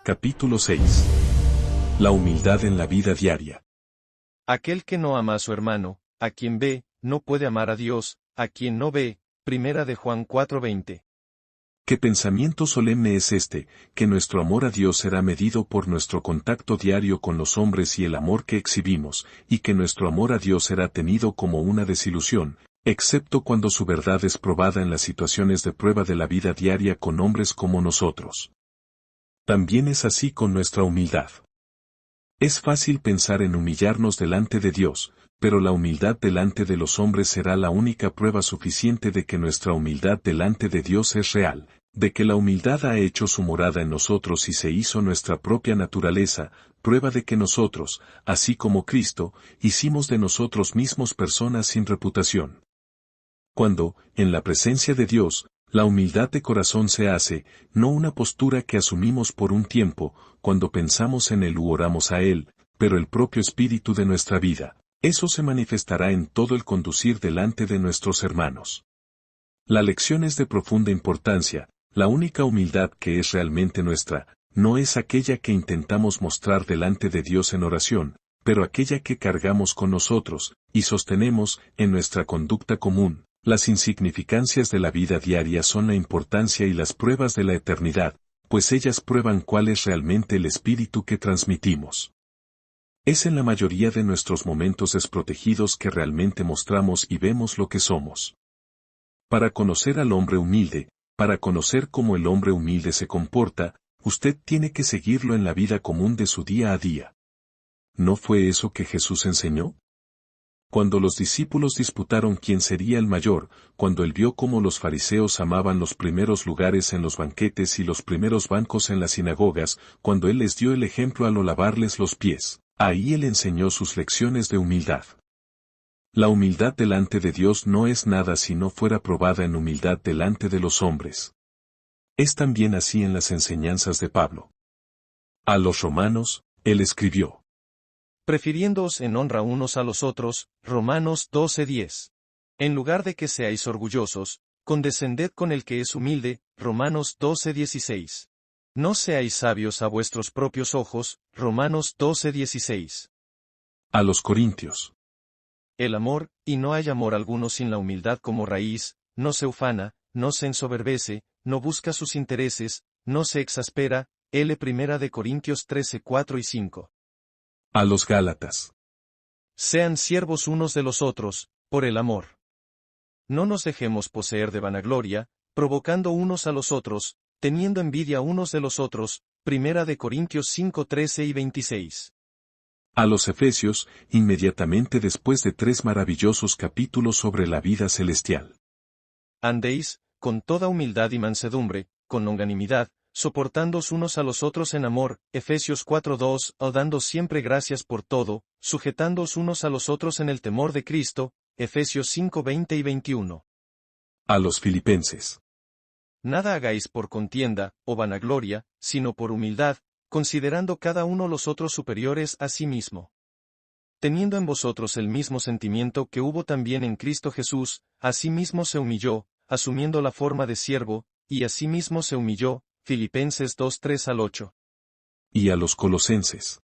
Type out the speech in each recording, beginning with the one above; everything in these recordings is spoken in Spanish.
Capítulo 6. La humildad en la vida diaria. Aquel que no ama a su hermano, a quien ve, no puede amar a Dios, a quien no ve. Primera de Juan 4:20. ¿Qué pensamiento solemne es este, que nuestro amor a Dios será medido por nuestro contacto diario con los hombres y el amor que exhibimos, y que nuestro amor a Dios será tenido como una desilusión, excepto cuando su verdad es probada en las situaciones de prueba de la vida diaria con hombres como nosotros? También es así con nuestra humildad. Es fácil pensar en humillarnos delante de Dios, pero la humildad delante de los hombres será la única prueba suficiente de que nuestra humildad delante de Dios es real, de que la humildad ha hecho su morada en nosotros y se hizo nuestra propia naturaleza, prueba de que nosotros, así como Cristo, hicimos de nosotros mismos personas sin reputación. Cuando, en la presencia de Dios, la humildad de corazón se hace, no una postura que asumimos por un tiempo, cuando pensamos en Él u oramos a Él, pero el propio espíritu de nuestra vida. Eso se manifestará en todo el conducir delante de nuestros hermanos. La lección es de profunda importancia. La única humildad que es realmente nuestra, no es aquella que intentamos mostrar delante de Dios en oración, pero aquella que cargamos con nosotros, y sostenemos, en nuestra conducta común. Las insignificancias de la vida diaria son la importancia y las pruebas de la eternidad, pues ellas prueban cuál es realmente el espíritu que transmitimos. Es en la mayoría de nuestros momentos desprotegidos que realmente mostramos y vemos lo que somos. Para conocer al hombre humilde, para conocer cómo el hombre humilde se comporta, usted tiene que seguirlo en la vida común de su día a día. ¿No fue eso que Jesús enseñó? Cuando los discípulos disputaron quién sería el mayor, cuando él vio cómo los fariseos amaban los primeros lugares en los banquetes y los primeros bancos en las sinagogas, cuando él les dio el ejemplo al lavarles los pies, ahí él enseñó sus lecciones de humildad. La humildad delante de Dios no es nada si no fuera probada en humildad delante de los hombres. Es también así en las enseñanzas de Pablo. A los romanos, él escribió: prefiriéndoos en honra unos a los otros, Romanos 12:10. En lugar de que seáis orgullosos, condescended con el que es humilde, Romanos 12:16. No seáis sabios a vuestros propios ojos, Romanos 12:16. A los corintios. El amor, y no hay amor alguno sin la humildad como raíz, no se ufana, no se ensoberbece, no busca sus intereses, no se exaspera, Primera de Corintios 13:4 y 5. A los gálatas. Sean siervos unos de los otros, por el amor. No nos dejemos poseer de vanagloria, provocando unos a los otros, teniendo envidia unos de los otros, Primera de Corintios 5:13 y 26. A los efesios, inmediatamente después de 3 maravillosos capítulos sobre la vida celestial. Andéis, con toda humildad y mansedumbre, con longanimidad, soportándoos unos a los otros en amor, Efesios 4:2, o dando siempre gracias por todo, sujetándoos unos a los otros en el temor de Cristo, Efesios 5:20 y 21. A los filipenses. Nada hagáis por contienda, o vanagloria, sino por humildad, considerando cada uno los otros superiores a sí mismo. Teniendo en vosotros el mismo sentimiento que hubo también en Cristo Jesús, asimismo se humilló, asumiendo la forma de siervo, y asimismo se humilló, Filipenses 2:3 al 8. Y a los colosenses.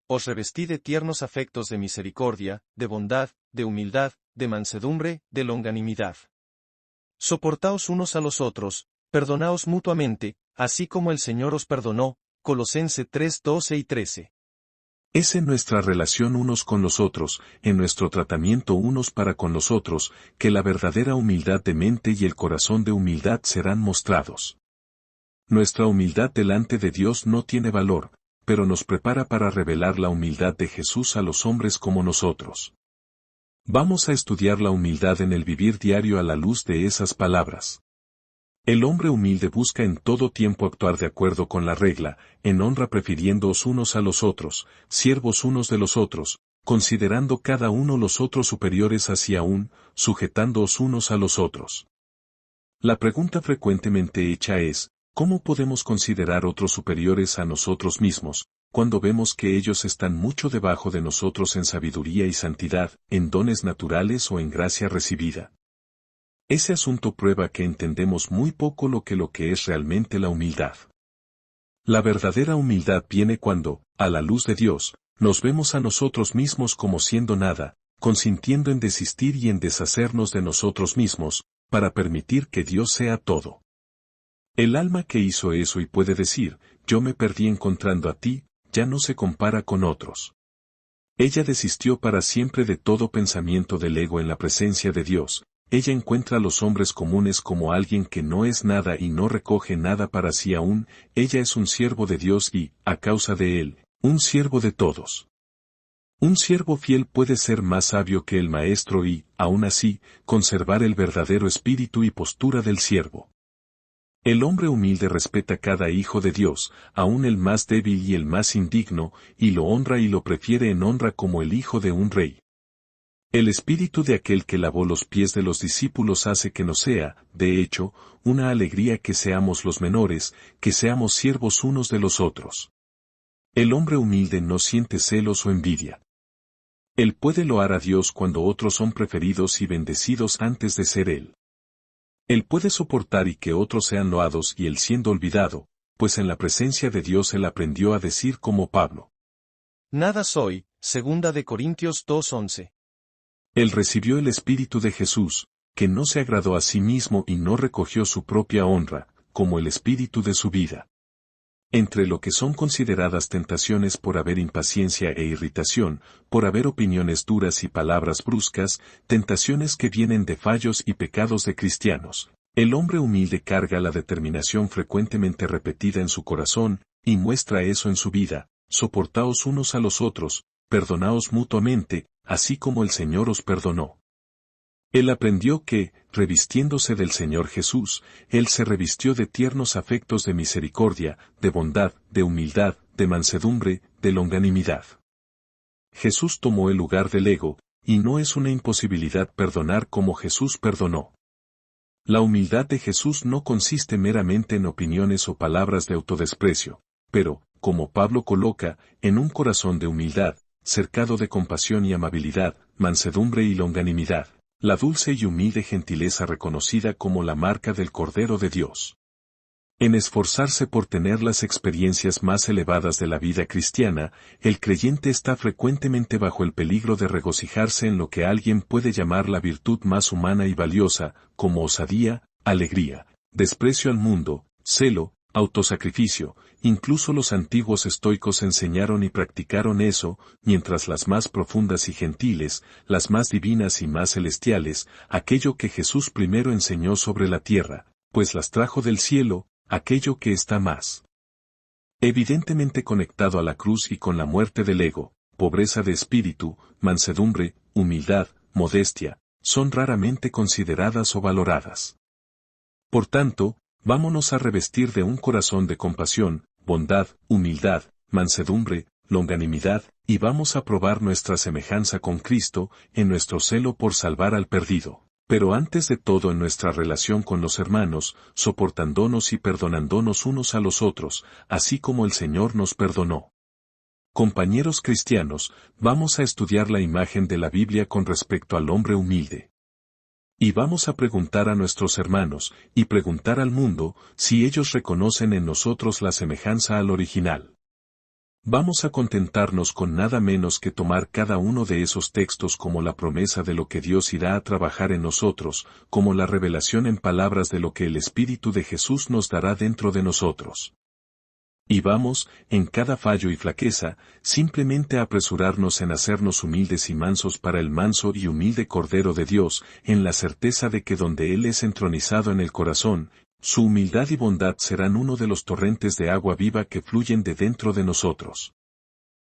Os revestí de tiernos afectos de misericordia, de bondad, de humildad, de mansedumbre, de longanimidad. Soportaos unos a los otros, perdonaos mutuamente, así como el Señor os perdonó, Colosenses 3:12 y 13. Es en nuestra relación unos con los otros, en nuestro tratamiento unos para con los otros, que la verdadera humildad de mente y el corazón de humildad serán mostrados. Nuestra humildad delante de Dios no tiene valor, pero nos prepara para revelar la humildad de Jesús a los hombres como nosotros. Vamos a estudiar la humildad en el vivir diario a la luz de esas palabras. El hombre humilde busca en todo tiempo actuar de acuerdo con la regla, en honra prefiriéndoos unos a los otros, siervos unos de los otros, considerando cada uno los otros superiores hacia un, sujetándoos unos a los otros. La pregunta frecuentemente hecha es, ¿cómo podemos considerar otros superiores a nosotros mismos, cuando vemos que ellos están mucho debajo de nosotros en sabiduría y santidad, en dones naturales o en gracia recibida? Ese asunto prueba que entendemos muy poco lo que es realmente la humildad. La verdadera humildad viene cuando, a la luz de Dios, nos vemos a nosotros mismos como siendo nada, consintiendo en desistir y en deshacernos de nosotros mismos, para permitir que Dios sea todo. El alma que hizo eso y puede decir, yo me perdí encontrando a ti, ya no se compara con otros. Ella desistió para siempre de todo pensamiento del ego en la presencia de Dios. Ella encuentra a los hombres comunes como alguien que no es nada y no recoge nada para sí aún. Ella es un siervo de Dios y, a causa de él, un siervo de todos. Un siervo fiel puede ser más sabio que el maestro y, aún así, conservar el verdadero espíritu y postura del siervo. El hombre humilde respeta cada hijo de Dios, aun el más débil y el más indigno, y lo honra y lo prefiere en honra como el hijo de un rey. El espíritu de aquel que lavó los pies de los discípulos hace que nos sea, de hecho, una alegría que seamos los menores, que seamos siervos unos de los otros. El hombre humilde no siente celos o envidia. Él puede loar a Dios cuando otros son preferidos y bendecidos antes de ser él. Él puede soportar y que otros sean loados y él siendo olvidado, pues en la presencia de Dios él aprendió a decir como Pablo. Nada soy, 2 de Corintios 2:11. Él recibió el Espíritu de Jesús, que no se agradó a sí mismo y no recogió su propia honra, como el espíritu de su vida. Entre lo que son consideradas tentaciones por haber impaciencia e irritación, por haber opiniones duras y palabras bruscas, tentaciones que vienen de fallos y pecados de cristianos, el hombre humilde carga la determinación frecuentemente repetida en su corazón, y muestra eso en su vida: soportaos unos a los otros, perdonaos mutuamente, así como el Señor os perdonó. Él aprendió que, revistiéndose del Señor Jesús, Él se revistió de tiernos afectos de misericordia, de bondad, de humildad, de mansedumbre, de longanimidad. Jesús tomó el lugar del ego, y no es una imposibilidad perdonar como Jesús perdonó. La humildad de Jesús no consiste meramente en opiniones o palabras de autodesprecio, pero, como Pablo coloca, en un corazón de humildad, cercado de compasión y amabilidad, mansedumbre y longanimidad. La dulce y humilde gentileza reconocida como la marca del Cordero de Dios. En esforzarse por tener las experiencias más elevadas de la vida cristiana, el creyente está frecuentemente bajo el peligro de regocijarse en lo que alguien puede llamar la virtud más humana y valiosa, como osadía, alegría, desprecio al mundo, celo, autosacrificio. Incluso los antiguos estoicos enseñaron y practicaron eso, mientras las más profundas y gentiles, las más divinas y más celestiales, aquello que Jesús primero enseñó sobre la tierra, pues las trajo del cielo, aquello que está más evidentemente conectado a la cruz y con la muerte del ego, pobreza de espíritu, mansedumbre, humildad, modestia, son raramente consideradas o valoradas. Por tanto, vámonos a revestir de un corazón de compasión, bondad, humildad, mansedumbre, longanimidad, y vamos a probar nuestra semejanza con Cristo, en nuestro celo por salvar al perdido, pero antes de todo en nuestra relación con los hermanos, soportándonos y perdonándonos unos a los otros, así como el Señor nos perdonó. Compañeros cristianos, vamos a estudiar la imagen de la Biblia con respecto al hombre humilde. Y vamos a preguntar a nuestros hermanos, y preguntar al mundo, si ellos reconocen en nosotros la semejanza al original. Vamos a contentarnos con nada menos que tomar cada uno de esos textos como la promesa de lo que Dios irá a trabajar en nosotros, como la revelación en palabras de lo que el Espíritu de Jesús nos dará dentro de nosotros. Y vamos, en cada fallo y flaqueza, simplemente a apresurarnos en hacernos humildes y mansos para el manso y humilde Cordero de Dios, en la certeza de que donde Él es entronizado en el corazón, su humildad y bondad serán uno de los torrentes de agua viva que fluyen de dentro de nosotros.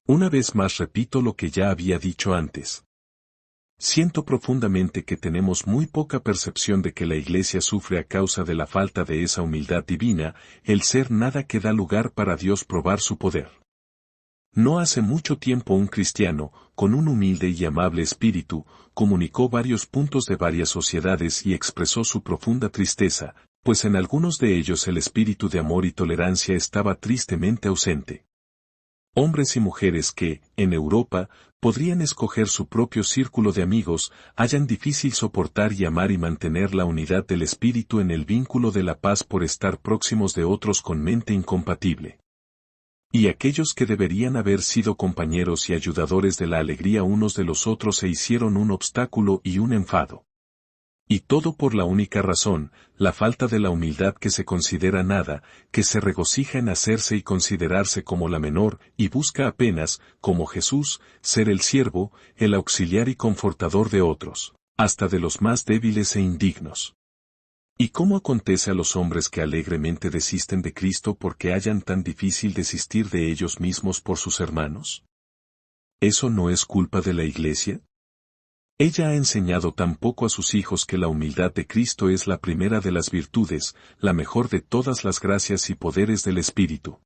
Una vez más repito lo que ya había dicho antes. Siento profundamente que tenemos muy poca percepción de que la Iglesia sufre a causa de la falta de esa humildad divina, el ser nada que da lugar para Dios probar su poder. No hace mucho tiempo un cristiano, con un humilde y amable espíritu, comunicó varios puntos de varias sociedades y expresó su profunda tristeza, pues en algunos de ellos el espíritu de amor y tolerancia estaba tristemente ausente. Hombres y mujeres que, en Europa, podrían escoger su propio círculo de amigos, hallan difícil soportar y amar y mantener la unidad del espíritu en el vínculo de la paz por estar próximos de otros con mente incompatible. Y aquellos que deberían haber sido compañeros y ayudadores de la alegría unos de los otros se hicieron un obstáculo y un enfado. Y todo por la única razón, la falta de la humildad que se considera nada, que se regocija en hacerse y considerarse como la menor, y busca apenas, como Jesús, ser el siervo, el auxiliar y confortador de otros, hasta de los más débiles e indignos. ¿Y cómo acontece a los hombres que alegremente desisten de Cristo porque hallan tan difícil desistir de ellos mismos por sus hermanos? ¿Eso no es culpa de la Iglesia? Ella ha enseñado tan poco a sus hijos que la humildad de Cristo es la primera de las virtudes, la mejor de todas las gracias y poderes del Espíritu.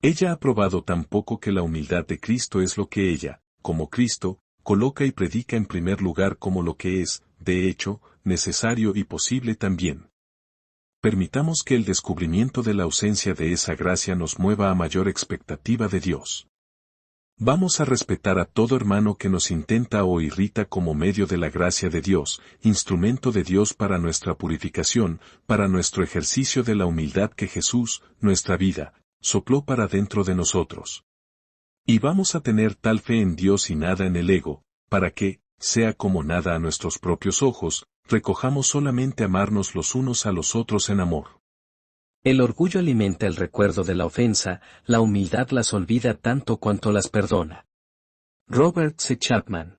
Ella ha probado tan poco que la humildad de Cristo es lo que ella, como Cristo, coloca y predica en primer lugar como lo que es, de hecho, necesario y posible también. Permitamos que el descubrimiento de la ausencia de esa gracia nos mueva a mayor expectativa de Dios. Vamos a respetar a todo hermano que nos intenta o irrita como medio de la gracia de Dios, instrumento de Dios para nuestra purificación, para nuestro ejercicio de la humildad que Jesús, nuestra vida, sopló para dentro de nosotros. Y vamos a tener tal fe en Dios y nada en el ego, para que, sea como nada a nuestros propios ojos, recojamos solamente amarnos los unos a los otros en amor. El orgullo alimenta el recuerdo de la ofensa, la humildad las olvida tanto cuanto las perdona. Robert C. Chapman